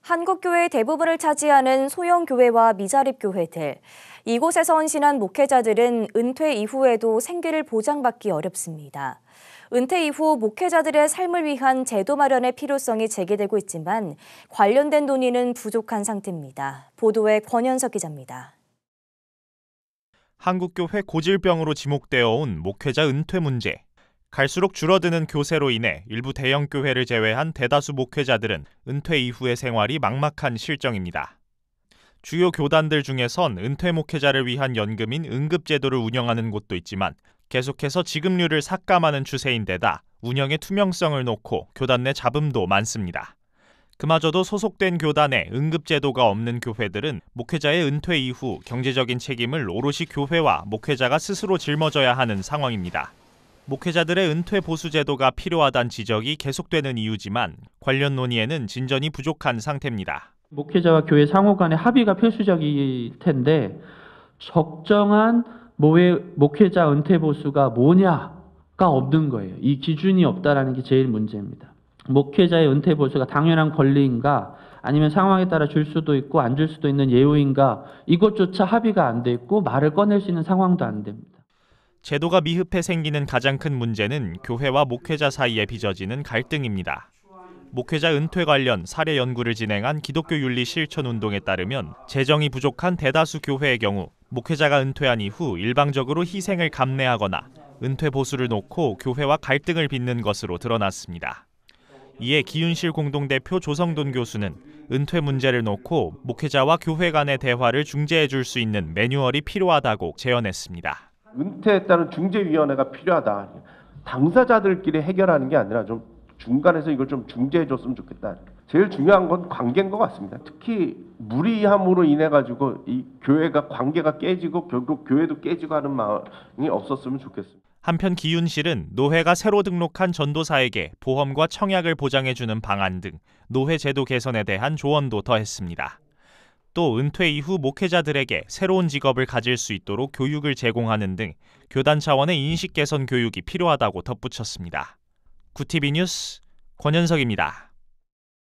한국교회의 대부분을 차지하는 소형교회와 미자립교회들. 이곳에서 헌신한 목회자들은 은퇴 이후에도 생계를 보장받기 어렵습니다. 은퇴 이후 목회자들의 삶을 위한 제도 마련의 필요성이 제기되고 있지만 관련된 논의는 부족한 상태입니다. 보도에 권현석 기자입니다. 한국교회 고질병으로 지목되어 온 목회자 은퇴 문제. 갈수록 줄어드는 교세로 인해 일부 대형 교회를 제외한 대다수 목회자들은 은퇴 이후의 생활이 막막한 실정입니다. 주요 교단들 중에선 은퇴 목회자를 위한 연금인 응급제도를 운영하는 곳도 있지만 계속해서 지급률을 삭감하는 추세인데다 운영의 투명성을 놓고 교단 내 잡음도 많습니다. 그마저도 소속된 교단에 응급제도가 없는 교회들은 목회자의 은퇴 이후 경제적인 책임을 오롯이 교회와 목회자가 스스로 짊어져야 하는 상황입니다. 목회자들의 은퇴 보수 제도가 필요하다는 지적이 계속되는 이유지만 관련 논의에는 진전이 부족한 상태입니다. 목회자와 교회 상호 간의 합의가 필수적일 텐데 적정한 목회자 은퇴 보수가 뭐냐가 없는 거예요. 이 기준이 없다라는 게 제일 문제입니다. 목회자의 은퇴 보수가 당연한 권리인가 아니면 상황에 따라 줄 수도 있고 안 줄 수도 있는 예우인가 이것조차 합의가 안 돼 있고 말을 꺼낼 수 있는 상황도 안 됩니다. 제도가 미흡해 생기는 가장 큰 문제는 교회와 목회자 사이에 빚어지는 갈등입니다. 목회자 은퇴 관련 사례 연구를 진행한 기독교 윤리 실천 운동에 따르면 재정이 부족한 대다수 교회의 경우 목회자가 은퇴한 이후 일방적으로 희생을 감내하거나 은퇴 보수를 놓고 교회와 갈등을 빚는 것으로 드러났습니다. 이에 기윤실 공동대표 조성돈 교수는 은퇴 문제를 놓고 목회자와 교회 간의 대화를 중재해 줄 수 있는 매뉴얼이 필요하다고 제언했습니다. 은퇴에 따른 중재위원회가 필요하다. 당사자들끼리 해결하는 게 아니라 좀 중간에서 이걸 좀 중재해 줬으면 좋겠다. 제일 중요한 건 관계인 것 같습니다. 특히 무리함으로 인해 가지고 이 교회가 관계가 깨지고 결국 교회도 깨지고 하는 마음이 없었으면 좋겠습니다. 한편 기윤실은 노회가 새로 등록한 전도사에게 보험과 청약을 보장해주는 방안 등 노회 제도 개선에 대한 조언도 더했습니다. 또 은퇴 이후 목회자들에게 새로운 직업을 가질 수 있도록 교육을 제공하는 등 교단 차원의 인식 개선 교육이 필요하다고 덧붙였습니다. 구티비 뉴스 권현석입니다.